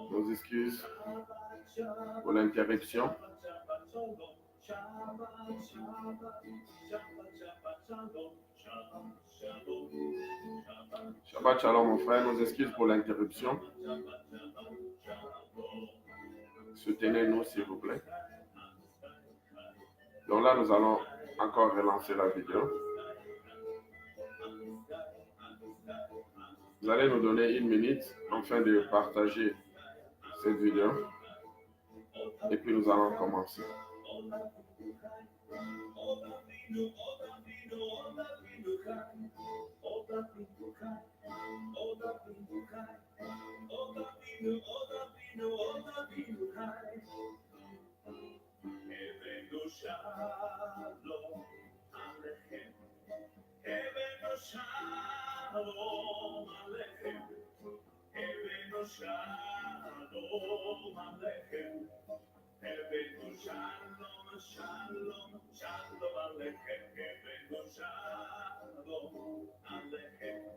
Nos excuses pour l'interruption. Shabbat Shalom, mon frère, nos excuses pour l'interruption. Soutenez-nous, s'il vous plaît. Donc là, nous allons encore relancer la vidéo. Vous allez nous donner 1 minute afin de partager cette vidéo. Et puis nous allons commencer.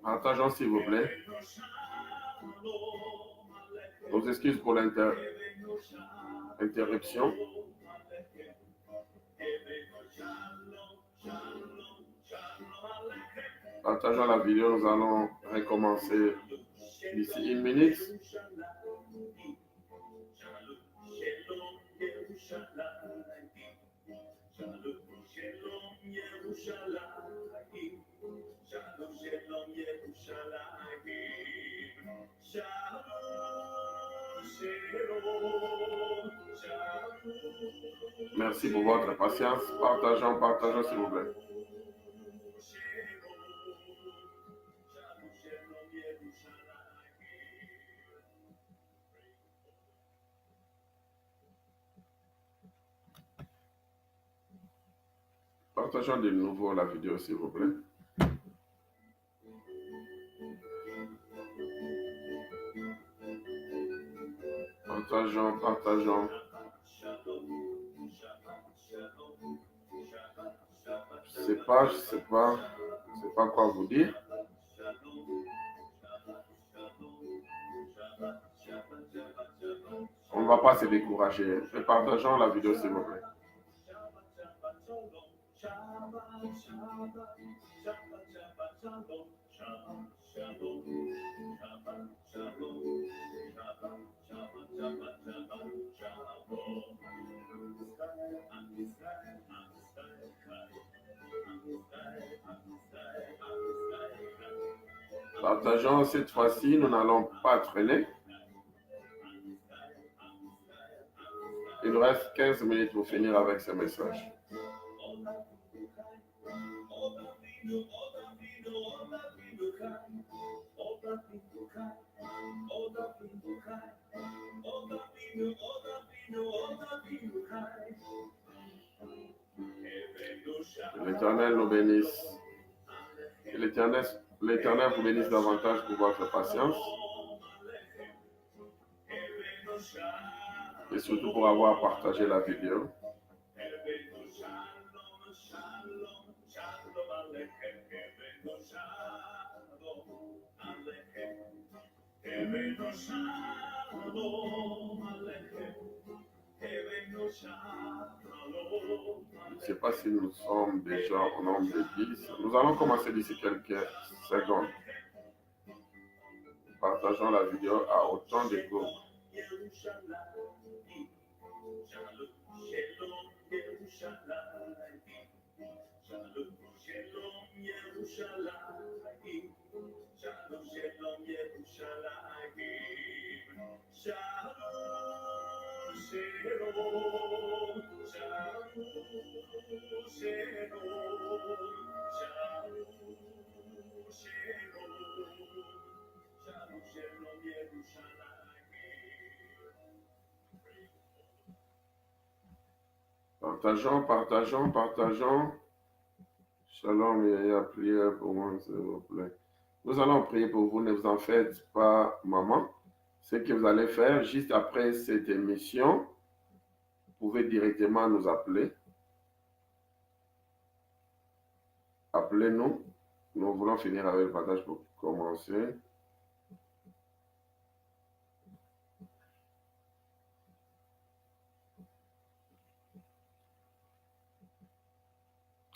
Partageons, s'il vous plaît. Nos excuses pour l'interruption. Partageons la vidéo. Nous allons recommencer d'ici 1 minute. Merci pour votre patience. Partageons, s'il vous plaît. Partageons de nouveau la vidéo, s'il vous plaît. Partageons. Je sais pas quoi vous dire. On ne va pas se décourager. Mais partageons la vidéo, s'il vous plaît. Partageons cette fois-ci, nous n'allons pas traîner. Il nous reste 15 minutes pour finir avec ce message. L'Éternel nous bénisse. Que l'Éternel vous bénisse davantage pour votre patience. Et surtout pour avoir partagé la vidéo. Je ne sais pas si nous sommes déjà au nombre de 10. Nous allons commencer d'ici quelques secondes. Partageons la vidéo à autant de groupes. Partageons. Shalom, il y a prière pour moi, s'il vous plaît. Nous allons prier pour vous, ne vous en faites pas, maman. Ce que vous allez faire, juste après cette émission, vous pouvez directement nous appeler. Appelez-nous. Nous voulons finir avec le partage pour commencer.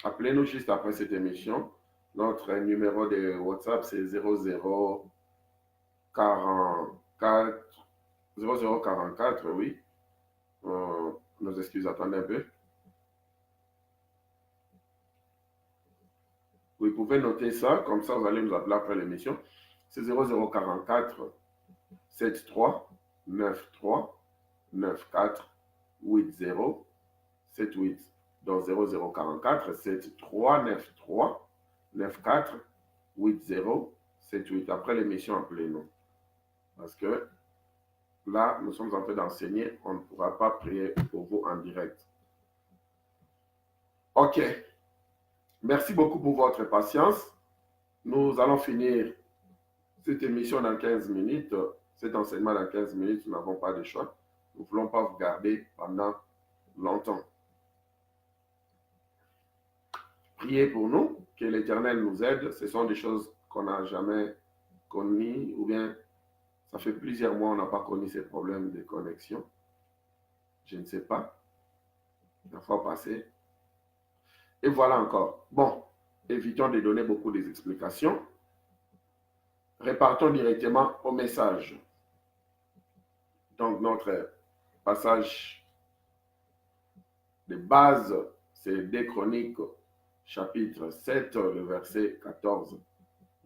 Appelez-nous juste après cette émission. Notre numéro de WhatsApp, c'est 0044, oui. Nos excuses, attendez un peu. Vous pouvez noter ça, comme ça vous allez nous appeler après l'émission. C'est 0044 73 93 94 80 78. Donc 0044 73 93 94 80 78. Après l'émission, appelez-nous. Parce que là, nous sommes en train d'enseigner, on ne pourra pas prier pour vous en direct. Ok. Merci beaucoup pour votre patience. Nous allons finir cette émission dans 15 minutes. Cet enseignement dans 15 minutes, nous n'avons pas de choix. Nous ne voulons pas vous garder pendant longtemps. Priez pour nous, que l'Éternel nous aide. Ce sont des choses qu'on n'a jamais connues, ou bien ça fait plusieurs mois qu'on n'a pas connu ces problèmes de connexion. Je ne sais pas. La fois passée. Et voilà encore. Bon, évitons de donner beaucoup d'explications. Repartons directement au message. Donc, notre passage de base, c'est 2 Chroniques, chapitre 7, le verset 14. Nous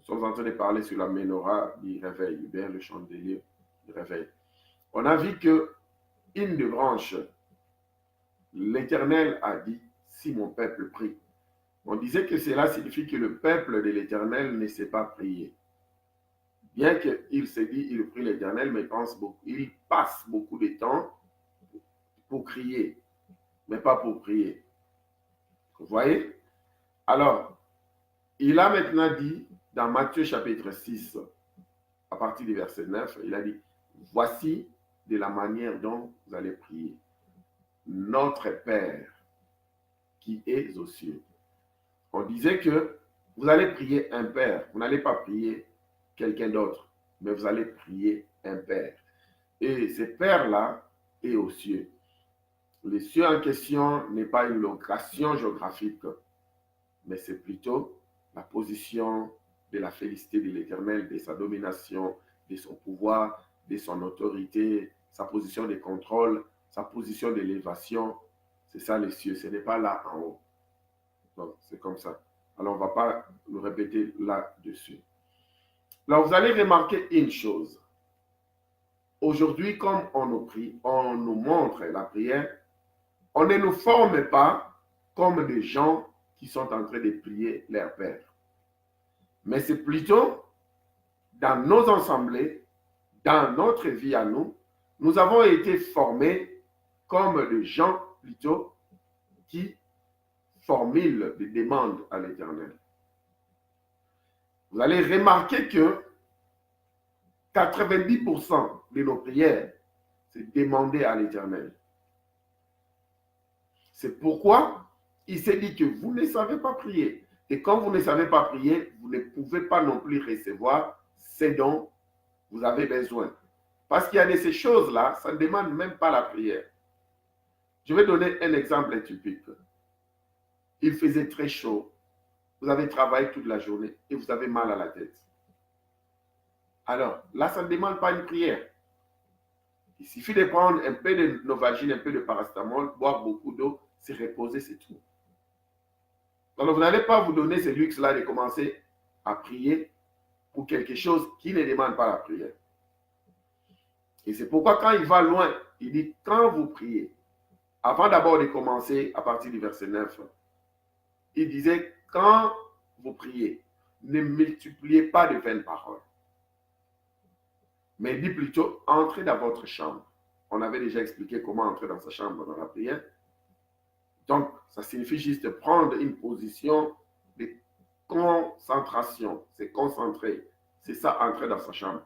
sommes en train de parler sur la menorah du réveil, ou bien le chandelier du réveil. On a vu que une des branches, l'Éternel a dit, si mon peuple prie. On disait que cela signifie que le peuple de l'Éternel ne sait pas prier. Bien qu'il se dit, il prie l'Éternel, mais il passe beaucoup de temps pour crier, mais pas pour prier. Vous voyez? Alors, il a maintenant dit, dans Matthieu chapitre 6, à partir du verset 9, il a dit, voici de la manière dont vous allez prier. Notre Père, qui est aux cieux. On disait que vous allez prier un Père, vous n'allez pas prier quelqu'un d'autre, mais vous allez prier un Père. Et ce Père-là est aux cieux. Les cieux en question n'est pas une location géographique, mais c'est plutôt la position de la félicité de l'Éternel, de sa domination, de son pouvoir, de son autorité, sa position de contrôle, sa position d'élévation. C'est ça les cieux, ce n'est pas là en haut. Donc, c'est comme ça. Alors, on ne va pas le répéter là-dessus. Là, vous allez remarquer une chose. Aujourd'hui, comme on nous prie, on nous montre la prière, on ne nous forme pas comme des gens qui sont en train de prier leur Père. Mais c'est plutôt dans nos assemblées, dans notre vie à nous, nous avons été formés comme des gens plutôt qui formulent des demandes à l'Éternel. Vous allez remarquer que 90% de nos prières, c'est demander à l'Éternel. C'est pourquoi il s'est dit que vous ne savez pas prier. Et quand vous ne savez pas prier, vous ne pouvez pas non plus recevoir ce dont vous avez besoin. Parce qu'il y a de ces choses-là, ça ne demande même pas la prière. Je vais donner un exemple typique. Il faisait très chaud. Vous avez travaillé toute la journée et vous avez mal à la tête. Alors, là, ça ne demande pas une prière. Il suffit de prendre un peu de Novalgine, un peu de paracétamol, boire beaucoup d'eau, se reposer, c'est tout. Alors, vous n'allez pas vous donner ce luxe-là de commencer à prier pour quelque chose qui ne demande pas la prière. Et c'est pourquoi quand il va loin, il dit, quand vous priez, avant d'abord de commencer à partir du verset 9, il disait, quand vous priez, ne multipliez pas de vaines paroles. Mais dit plutôt, entrez dans votre chambre. On avait déjà expliqué comment entrer dans sa chambre dans la prière. Donc, ça signifie juste prendre une position de concentration, c'est concentré. C'est ça, entrer dans sa chambre.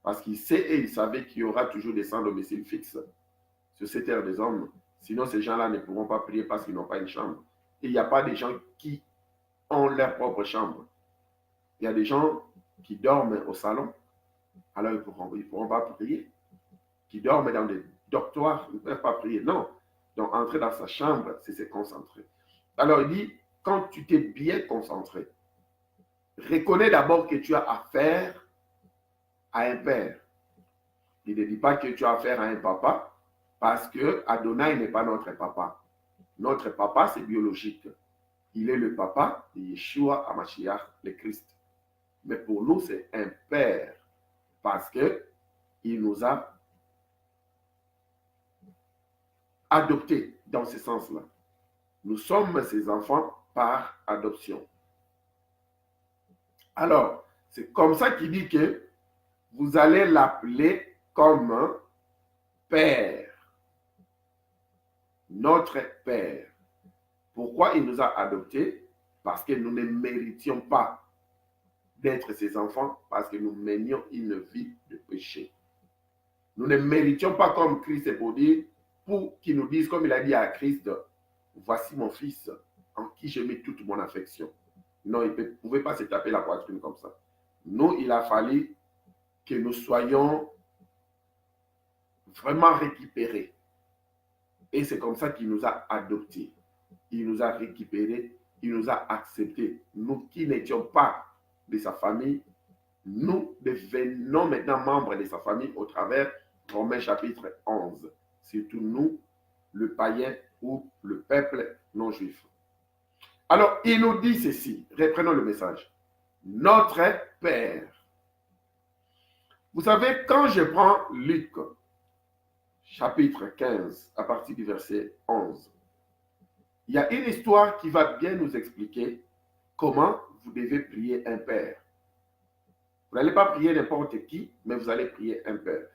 Parce qu'il sait et il savait qu'il y aura toujours des sans domicile fixe sur cette terre des hommes. Sinon, ces gens-là ne pourront pas prier parce qu'ils n'ont pas une chambre. Et il n'y a pas des gens qui ont leur propre chambre. Il y a des gens qui dorment au salon, alors ils ne pourront pas prier. Qui dorment dans des dortoirs, ils ne peuvent pas prier. Non. Donc, entrer dans sa chambre, c'est se concentrer. Alors, il dit, quand tu t'es bien concentré, reconnais d'abord que tu as affaire à un père. Il ne dit pas que tu as affaire à un papa, parce que Adonai n'est pas notre papa. Notre papa, c'est biologique. Il est le papa de Yeshua HaMashiach, le Christ. Mais pour nous, c'est un père, parce qu'il nous a adoptés dans ce sens-là. Nous sommes ses enfants par adoption. Alors, c'est comme ça qu'il dit que vous allez l'appeler comme Père. Notre Père. Pourquoi il nous a adoptés? Parce que nous ne méritions pas d'être ses enfants, parce que nous menions une vie de péché. Nous ne méritions pas comme Christ pour dire, pour qu'il nous dise, comme il a dit à Christ, voici mon fils en qui je mets toute mon affection. Non, il ne pouvait pas se taper la poitrine comme ça. Nous, il a fallu que nous soyons vraiment récupérés. Et c'est comme ça qu'il nous a adoptés. Il nous a récupérés, il nous a acceptés. Nous qui n'étions pas de sa famille, nous devenons maintenant membres de sa famille au travers Romains chapitre 11. Surtout nous, le païen ou le peuple non juif. Alors, il nous dit ceci, reprenons le message. Notre Père. Vous savez, quand je prends Luc, chapitre 15, à partir du verset 11, il y a une histoire qui va bien nous expliquer comment vous devez prier un Père. Vous n'allez pas prier n'importe qui, mais vous allez prier un Père.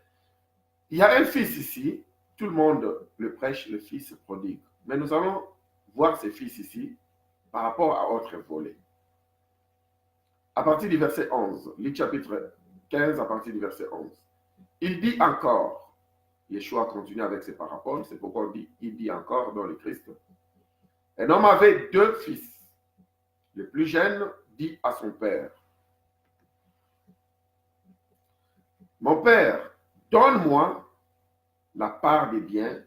Il y a un fils ici, tout le monde le prêche, le fils prodigue. Mais nous allons voir ce fils ici par rapport à autre volet. À partir du verset 11, Luc chapitre 15, à partir du verset 11. Il dit encore, Yeshua continue avec ses paraboles, c'est pourquoi il dit encore dans le Christ. Un homme avait deux fils. Le plus jeune dit à son père, mon père, donne-moi la part des biens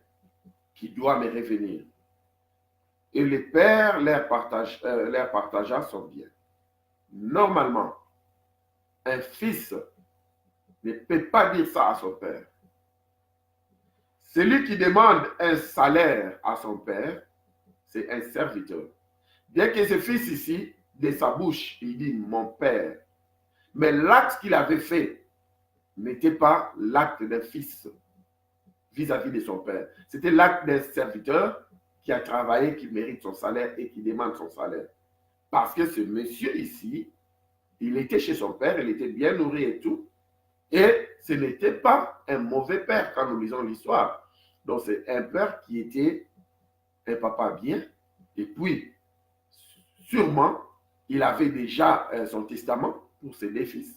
qui doit me revenir. Et le père leur partagea son bien. Normalement, un fils ne peut pas dire ça à son père. Celui qui demande un salaire à son père, c'est un serviteur. Bien que ce fils ici, de sa bouche, il dit mon père. Mais l'acte qu'il avait fait n'était pas l'acte d'un fils vis-à-vis de son père. C'était l'acte d'un serviteur qui a travaillé, qui mérite son salaire et qui demande son salaire. Parce que ce monsieur ici, il était chez son père, il était bien nourri et tout. Et ce n'était pas un mauvais père quand nous lisons l'histoire. Donc c'est un père qui était un papa bien. Et puis, sûrement, il avait déjà son testament pour ses deux fils.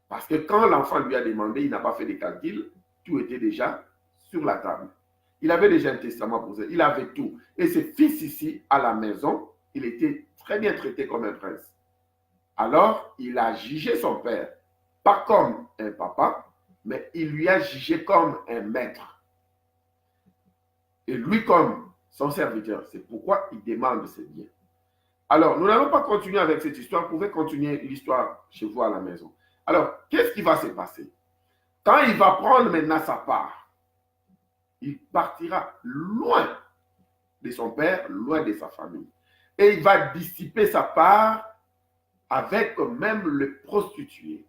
Parce que quand l'enfant lui a demandé, il n'a pas fait de calcul, tout était déjà sur la table. Il avait déjà un testament pour ça, il avait tout. Et ce fils ici, à la maison, il était très bien traité comme un prince. Alors, il a jugé son père, pas comme un papa, mais il lui a jugé comme un maître. Et lui comme son serviteur. C'est pourquoi il demande ses biens. Alors, nous n'allons pas continuer avec cette histoire. Vous pouvez continuer l'histoire chez vous à la maison. Alors, qu'est-ce qui va se passer? Quand il va prendre maintenant sa part, il partira loin de son père, loin de sa famille. Et il va dissiper sa part avec même le prostitué.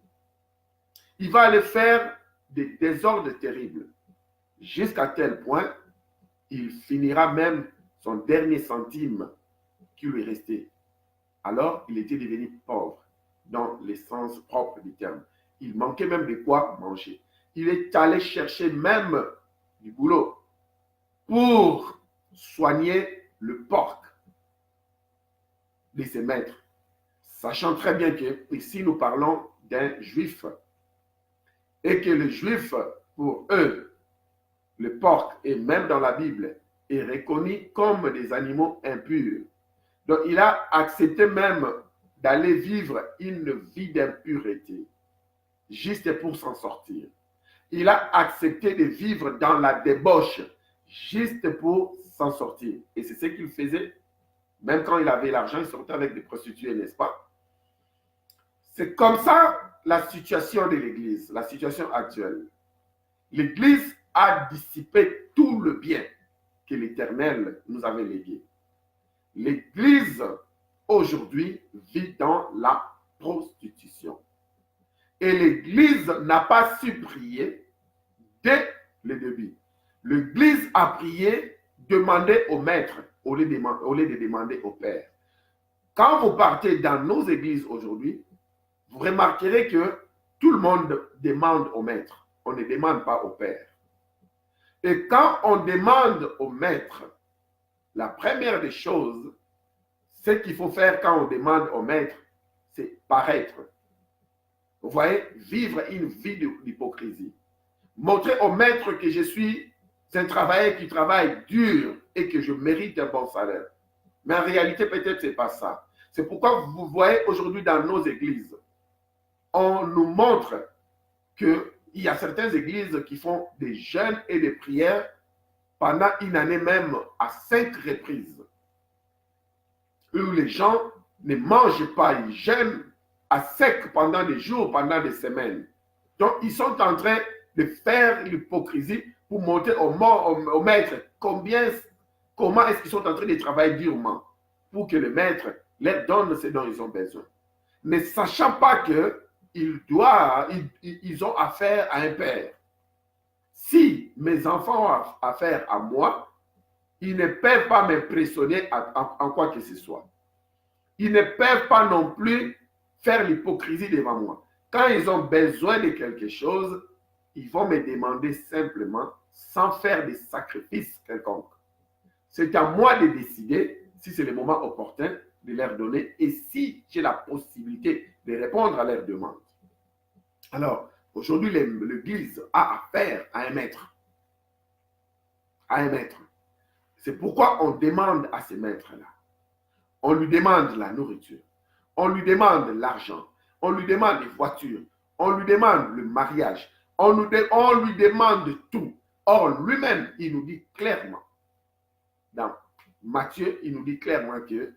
Il va aller faire des désordres terribles, jusqu'à tel point, il finira même son dernier centime qui lui restait. Alors, il était devenu pauvre, dans le sens propre du terme. Il manquait même de quoi manger. Il est allé chercher même du boulot pour soigner le porc. de ses maîtres, sachant très bien que ici nous parlons d'un juif et que le juif, pour eux, le porc, et même dans la Bible, est reconnu comme des animaux impurs. Donc il a accepté même d'aller vivre une vie d'impureté, juste pour s'en sortir. Il a accepté de vivre dans la débauche, juste pour s'en sortir. Et c'est ce qu'il faisait. Même quand il avait l'argent, il sortait avec des prostituées, n'est-ce pas? C'est comme ça la situation de l'Église, la situation actuelle. L'Église a dissipé tout le bien que l'Éternel nous avait légué. L'Église, aujourd'hui, vit dans la prostitution. Et l'Église n'a pas su prier dès le début. L'Église a prié, demandé au maître, au lieu de demander au Père. Quand vous partez dans nos églises aujourd'hui, vous remarquerez que tout le monde demande au maître. On ne demande pas au Père. Et quand on demande au maître, la première des choses, ce qu'il faut faire quand on demande au maître, c'est paraître. Vous voyez, vivre une vie d'hypocrisie. Montrer au maître que je suis un travailleur qui travaille dur et que je mérite un bon salaire. Mais en réalité, peut-être ce n'est pas ça. C'est pourquoi vous voyez aujourd'hui dans nos églises, on nous montre qu'il y a certaines églises qui font des jeûnes et des prières pendant une année même à 5 reprises. Où les gens ne mangent pas, ils jeûnent à sec pendant des jours, pendant des semaines. Donc, ils sont en train de faire l'hypocrisie pour montrer au maître comment est-ce qu'ils sont en train de travailler durement pour que le maître leur donne ce dont ils ont besoin. Ne sachant pas qu'ils ont affaire à un père. Si mes enfants ont affaire à moi, ils ne peuvent pas m'impressionner en quoi que ce soit. Ils ne peuvent pas non plus faire l'hypocrisie devant moi. Quand ils ont besoin de quelque chose, ils vont me demander simplement, sans faire des sacrifices quelconques. C'est à moi de décider si c'est le moment opportun de leur donner et si j'ai la possibilité de répondre à leurs demandes. Alors, aujourd'hui, l'Église a affaire à un maître. À un maître. C'est pourquoi on demande à ces maîtres-là. On lui demande la nourriture. On lui demande l'argent. On lui demande les voitures. On lui demande le mariage. On lui demande tout. Or, lui-même, il nous dit clairement, dans Matthieu, il nous dit clairement que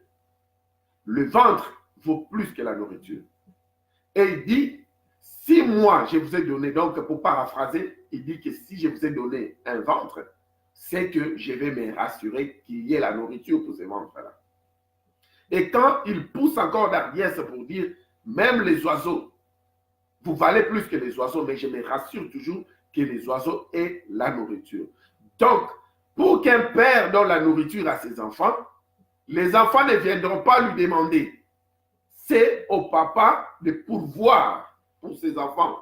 le ventre vaut plus que la nourriture. Et il dit, si moi, je vous ai donné, donc pour paraphraser, il dit que si je vous ai donné un ventre, c'est que je vais me rassurer qu'il y ait la nourriture pour ce ventre-là. Et quand il pousse encore d'hardiesse pour dire, même les oiseaux, vous valez plus que les oiseaux, mais je me rassure toujours que les oiseaux aient la nourriture. Donc, pour qu'un père donne la nourriture à ses enfants, les enfants ne viendront pas lui demander. C'est au papa de pourvoir pour ses enfants,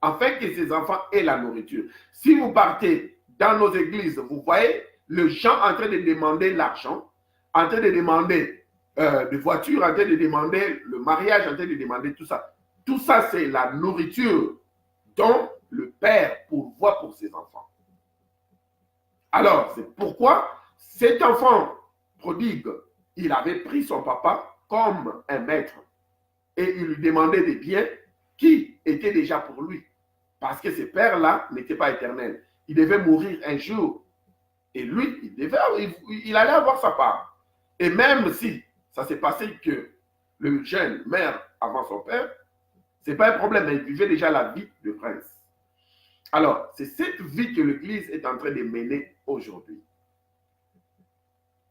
afin que ses enfants aient la nourriture. Si vous partez dans nos églises, vous voyez les gens en train de demander l'argent, en train de demander des voitures, en train de demander le mariage, en train de demander tout ça. Tout ça, c'est la nourriture dont le père pourvoit pour ses enfants. Alors, c'est pourquoi cet enfant prodigue, il avait pris son papa comme un maître et il lui demandait des biens qui étaient déjà pour lui. Parce que ce père-là n'était pas éternel. Il devait mourir un jour. Et lui, il allait avoir sa part. Et même si ça s'est passé que le jeune meurt avant son père, ce n'est pas un problème, mais il vivait déjà la vie de prince. Alors, c'est cette vie que l'Église est en train de mener aujourd'hui.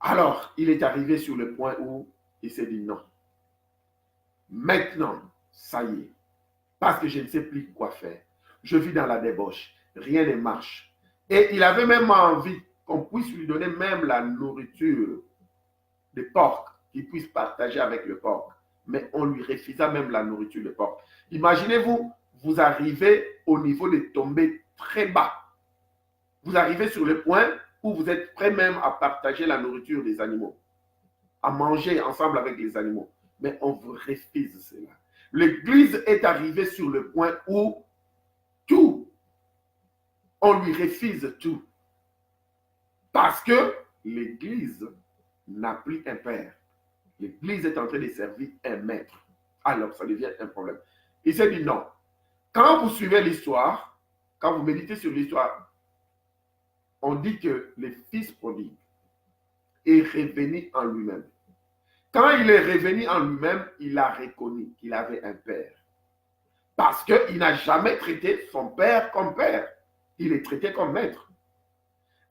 Alors, il est arrivé sur le point où il s'est dit non. Maintenant, ça y est, parce que je ne sais plus quoi faire. Je vis dans la débauche, rien ne marche. Et il avait même envie qu'on puisse lui donner même la nourriture de porc, qu'il puisse partager avec le porc. Mais on lui refusa même la nourriture de porc. Imaginez-vous, vous arrivez au niveau de tomber très bas. Vous arrivez sur le point où vous êtes prêt même à partager la nourriture des animaux. à manger ensemble avec les animaux. Mais on vous refuse cela. L'Église est arrivée sur le point où tout, on lui refuse tout. Parce que l'Église n'a plus un père. L'Église est en train de servir un maître. Alors, ça devient un problème. Il s'est dit non. Quand vous suivez l'histoire, quand vous méditez sur l'histoire, on dit que le fils prodigue est revenu en lui-même. Quand il est revenu en lui-même, il a reconnu qu'il avait un père. Parce qu'il n'a jamais traité son père comme père. Il est traité comme maître.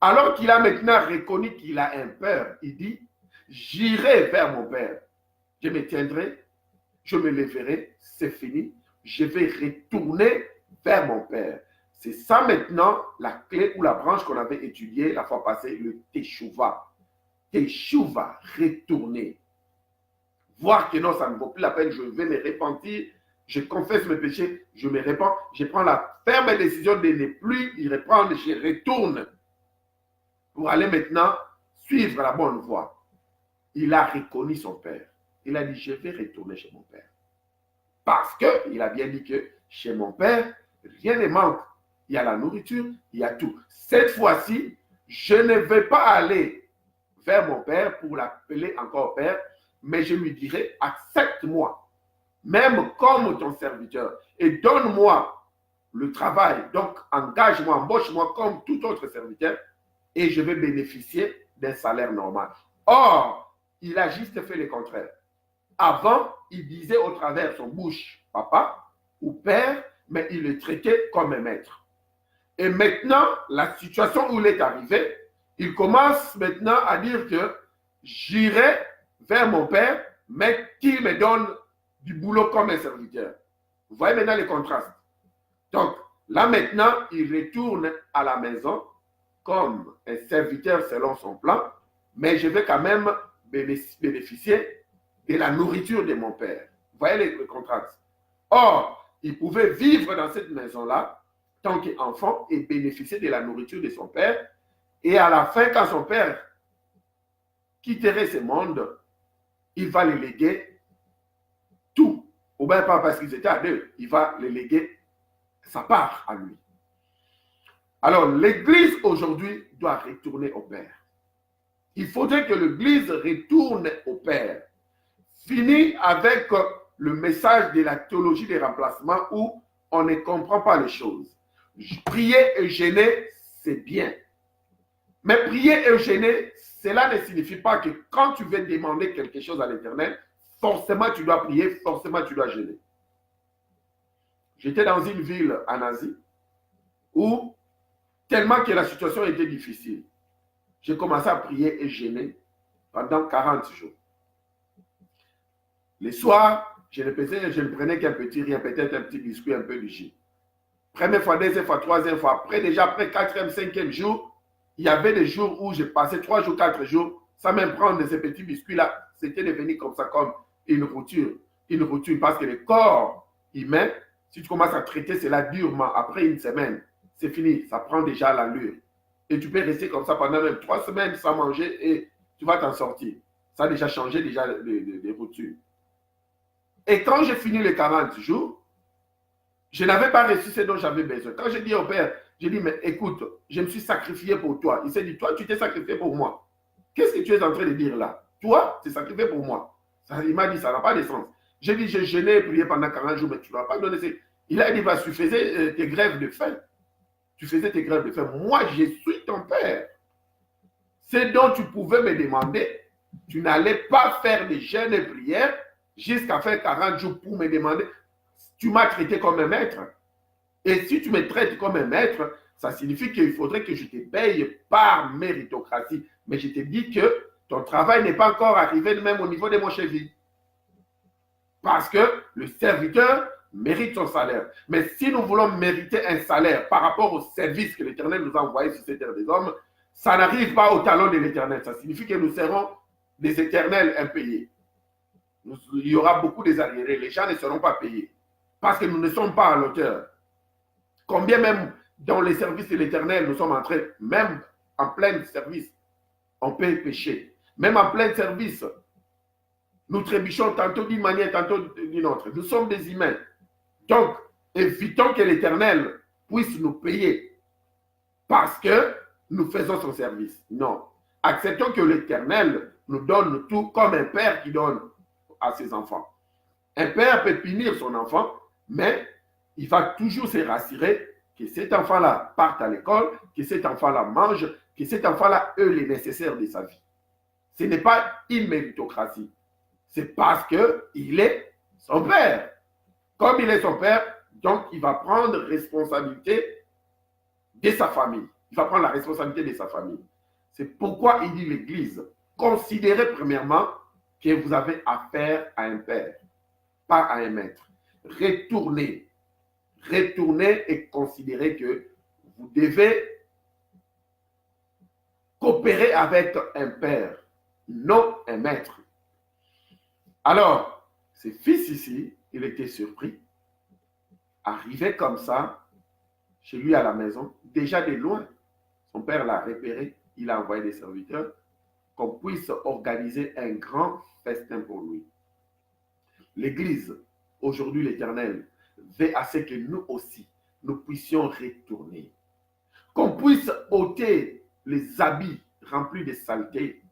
Alors qu'il a maintenant reconnu qu'il a un père, il dit, j'irai vers mon père. Je me tiendrai, je me lèverai, c'est fini. Je vais retourner vers mon père. C'est ça maintenant la clé ou la branche qu'on avait étudiée la fois passée, le teshuva. Teshuva, retourner. Voir que non, ça ne vaut plus la peine, je vais me repentir, je confesse mes péchés, je me repens, je prends la ferme décision de ne plus y reprendre, je retourne pour aller maintenant suivre la bonne voie. Il a reconnu son père. Il a dit, je vais retourner chez mon père. Parce qu'il a bien dit que chez mon père, rien ne manque. Il y a la nourriture, il y a tout. Cette fois-ci, je ne vais pas aller vers mon père pour l'appeler encore père, mais je lui dirai, accepte-moi, même comme ton serviteur, et donne-moi le travail. Donc, engage-moi, embauche-moi comme tout autre serviteur, et je vais bénéficier d'un salaire normal. Or, il a juste fait le contraire. Avant, il disait au travers son bouche, papa ou père, mais il le traitait comme un maître. Et maintenant, la situation où il est arrivé, il commence maintenant à dire que j'irai vers mon père, mais qu'il me donne du boulot comme un serviteur. Vous voyez maintenant les contrastes. Donc, là maintenant, il retourne à la maison comme un serviteur selon son plan, mais je vais quand même bénéficier de la nourriture de mon père. Vous voyez les contrastes. Or, il pouvait vivre dans cette maison-là tant qu'enfant et bénéficier de la nourriture de son père. Et à la fin, quand son père quitterait ce monde, il va le léguer tout. Ou bien pas parce qu'ils étaient à deux, il va le léguer sa part à lui. Alors, l'Église aujourd'hui doit retourner au Père. Il faudrait que l'Église retourne au Père. Fini avec le message de la théologie des remplacements où on ne comprend pas les choses. Prier et gêner, c'est bien. Mais prier et gêner, cela ne signifie pas que quand tu veux demander quelque chose à l'Éternel, forcément tu dois prier, forcément tu dois gêner. J'étais dans une ville en Asie où, tellement que la situation était difficile, j'ai commencé à prier et gêner pendant 40 jours. Les soirs, je ne prenais qu'un petit rien, peut-être un petit biscuit, un peu de jus. Première fois, deuxième fois, troisième fois. Après, déjà après 4e, 5e jour, il y avait des jours où j'ai passé 3 jours, 4 jours, sans même prendre ces petits biscuits-là. C'était devenu comme ça, comme une routine. Une routine, parce que le corps humain, si tu commences à traiter cela durement, après une semaine, c'est fini, ça prend déjà l'allure. Et tu peux rester comme ça pendant même 3 semaines sans manger et tu vas t'en sortir. Ça a déjà changé déjà de routine. Et quand j'ai fini les 40 jours, je n'avais pas reçu ce dont j'avais besoin. Quand j'ai dit au Père, j'ai dit, mais écoute, je me suis sacrifié pour toi. Il s'est dit, toi, tu t'es sacrifié pour moi. Qu'est-ce que tu es en train de dire là? Toi, tu t'es sacrifié pour moi. Ça, il m'a dit, ça n'a pas de sens. J'ai dit, j'ai jeûné et prié pendant 40 jours, mais tu ne m'as pas donné. Il a dit, bah, tu faisais tes grèves de faim. Tu faisais tes grèves de faim. Moi, je suis ton Père. Ce dont tu pouvais me demander, tu n'allais pas faire des jeûnes et prières jusqu'à faire 40 jours pour me demander. Tu m'as traité comme un maître. Et si tu me traites comme un maître, ça signifie qu'il faudrait que je te paye par méritocratie. Mais je te dis que ton travail n'est pas encore arrivé même au niveau de mon cheville. Parce que le serviteur mérite son salaire. Mais si nous voulons mériter un salaire par rapport au service que l'Éternel nous a envoyé sur cette terre des hommes, ça n'arrive pas au talon de l'Éternel. Ça signifie que nous serons des éternels impayés. Il y aura beaucoup des arriérés. Les gens ne seront pas payés. Parce que nous ne sommes pas à l'auteur. Combien même dans les services de l'Éternel, nous sommes entrés, même en plein service, on peut pécher. Même en plein service, Nous trébuchons tantôt d'une manière, tantôt d'une autre. Nous sommes des humains. Donc, évitons que l'Éternel puisse nous payer parce que nous faisons son service. Non. Acceptons que l'Éternel nous donne tout comme un père qui donne à ses enfants. Un père peut punir son enfant, mais il va toujours se rassurer que cet enfant-là parte à l'école, que cet enfant-là mange, que cet enfant-là ait les nécessaires de sa vie. Ce n'est pas une méritocratie. C'est parce qu'il est son père. Comme il est son père, donc il va prendre responsabilité de sa famille. Il va prendre la responsabilité de sa famille. C'est pourquoi il dit l'Église, considérez premièrement que vous avez affaire à un père, pas à un maître. Retournez et considérez que vous devez coopérer avec un père, non un maître. Alors, ce fils ici, il était surpris, arrivé comme ça, chez lui à la maison, déjà de loin. Son père l'a repéré, il a envoyé des serviteurs qu'on puisse organiser un grand festin pour lui. L'Église, aujourd'hui l'Éternel, veut à ce que nous aussi, nous puissions retourner. Qu'on puisse ôter les habits remplis de saleté.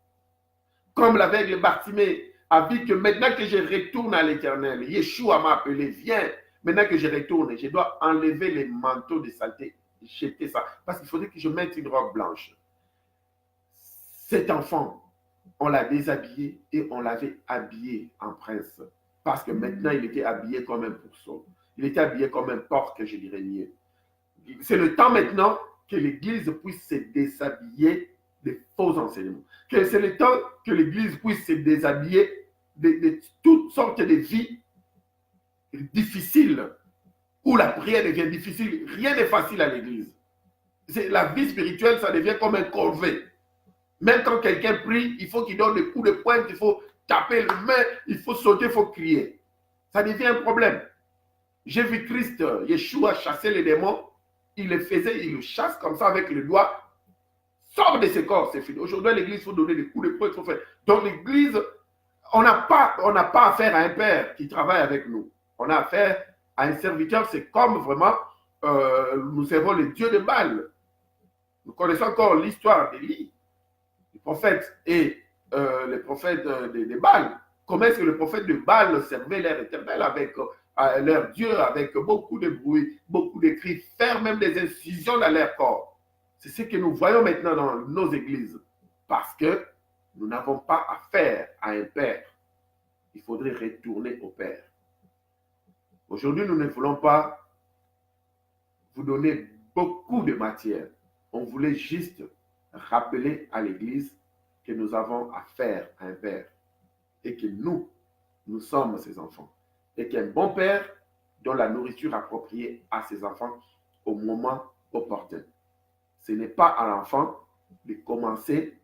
Comme l'aveugle Bartimée a dit que maintenant que je retourne à l'Éternel, Yeshua m'a appelé, viens. Maintenant que je retourne, je dois enlever les manteaux de saleté, jeter ça. Parce qu'il faudrait que je mette une robe blanche. Cet enfant, on l'a déshabillé et on l'avait habillé en prince. Parce que maintenant, il était habillé comme un pourceau. Il était habillé comme un porc, je dirais mieux. C'est le temps maintenant que l'Église puisse se déshabiller des faux enseignements. C'est le temps que l'Église puisse se déshabiller de toutes sortes de vies difficiles, où la prière devient difficile. Rien n'est facile à l'Église. La vie spirituelle, ça devient comme un corvée. Même quand quelqu'un prie, il faut qu'il donne des coups de pointe, il faut taper le main, il faut sauter, il faut crier. Ça devient un problème. J'ai vu Christ, Yeshua, chasser les démons. Il le faisait, il le chasse comme ça avec le doigt. Sort de ce corps, c'est fini. Aujourd'hui, l'Église, il faut donner des coups de poing, il faut faire. Donc, l'Église, on n'a pas affaire à un père qui travaille avec nous. On a affaire à un serviteur. C'est comme vraiment, nous servons le Dieu de Baal. Nous connaissons encore l'histoire d'Élie, le prophète et le prophète de Baal. Comment est-ce que le prophète de Baal servait leur Éternel avec leur Dieu, avec beaucoup de bruit, beaucoup de cris, faire même des incisions dans leur corps. C'est ce que nous voyons maintenant dans nos églises. Parce que nous n'avons pas affaire à un père. Il faudrait retourner au père. Aujourd'hui, nous ne voulons pas vous donner beaucoup de matière. On voulait juste rappeler à l'église que nous avons affaire à un père. Et que nous sommes ses enfants. Et qu'un bon père donne la nourriture appropriée à ses enfants au moment opportun. Ce n'est pas à l'enfant de commencer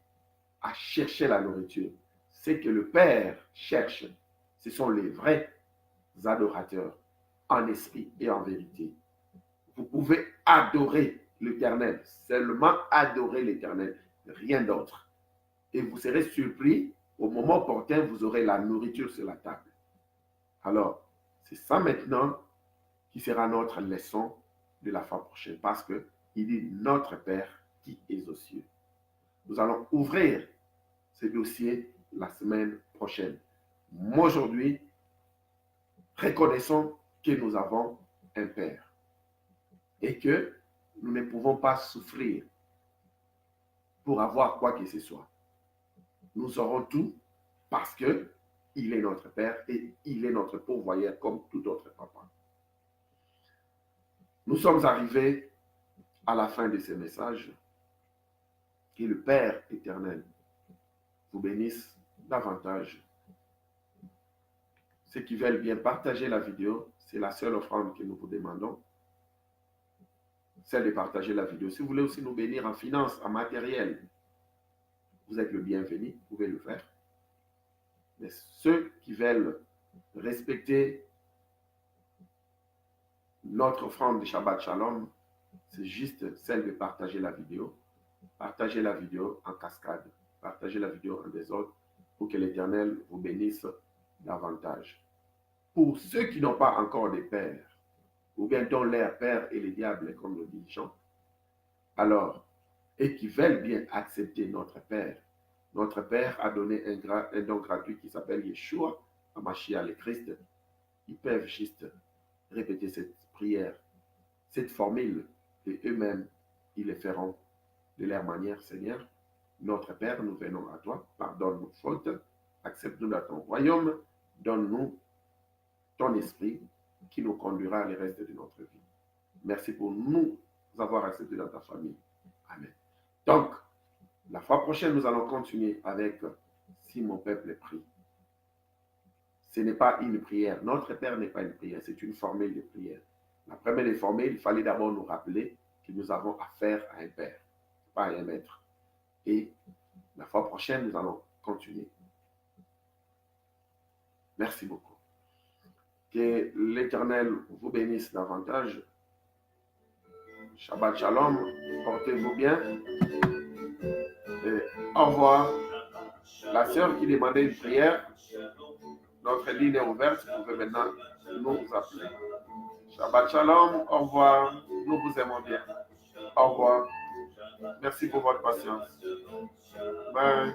à chercher la nourriture. Ce que le Père cherche, ce sont les vrais adorateurs, en esprit et en vérité. Vous pouvez adorer l'Éternel, seulement adorer l'Éternel, rien d'autre. Et vous serez surpris, au moment opportun, vous aurez la nourriture sur la table. Alors, c'est ça maintenant qui sera notre leçon de la fois prochaine, parce que il dit notre Père qui est aux cieux. Nous allons ouvrir ce dossier la semaine prochaine. Moi, aujourd'hui, reconnaissons que nous avons un Père et que nous ne pouvons pas souffrir pour avoir quoi que ce soit. Nous aurons tout parce que il est notre Père et il est notre pourvoyeur comme tout autre papa. Nous sommes arrivés à la fin de ce message. Que le Père éternel vous bénisse davantage. Ceux qui veulent bien partager la vidéo, c'est la seule offrande que nous vous demandons. Celle de partager la vidéo. Si vous voulez aussi nous bénir en finance, en matériel, vous êtes le bienvenu, vous pouvez le faire. Mais ceux qui veulent respecter notre offrande de Shabbat Shalom, c'est juste celle de partager la vidéo. Partagez la vidéo en cascade. Partagez la vidéo en désordre pour que l'Éternel vous bénisse davantage. Pour ceux qui n'ont pas encore de père, ou bien dont leur père est le diable, comme le dit Jean, alors, et qui veulent bien accepter notre Père a donné un don gratuit qui s'appelle Yeshua, Hamashiach, le Christ. Ils peuvent juste répéter cette prière, cette formule, et eux-mêmes, ils le feront de leur manière. Seigneur, notre Père, nous venons à toi, pardonne nos fautes, accepte-nous dans ton royaume, donne-nous ton esprit qui nous conduira le reste de notre vie. Merci pour nous avoir acceptés dans ta famille. Amen. Donc, la fois prochaine, nous allons continuer avec Si mon peuple prie. Ce n'est pas une prière. Notre Père n'est pas une prière, c'est une formule de prière. La première des formules, il fallait d'abord nous rappeler que nous avons affaire à un Père, pas à un maître. Et la fois prochaine, nous allons continuer. Merci beaucoup. Que l'Éternel vous bénisse davantage. Shabbat Shalom. Portez-vous bien. Et au revoir. La sœur qui demandait une prière, notre ligne est ouverte. Vous pouvez maintenant nous appeler. Shabbat Shalom. Au revoir. Nous vous aimons bien. Au revoir. Merci pour votre patience. Bye.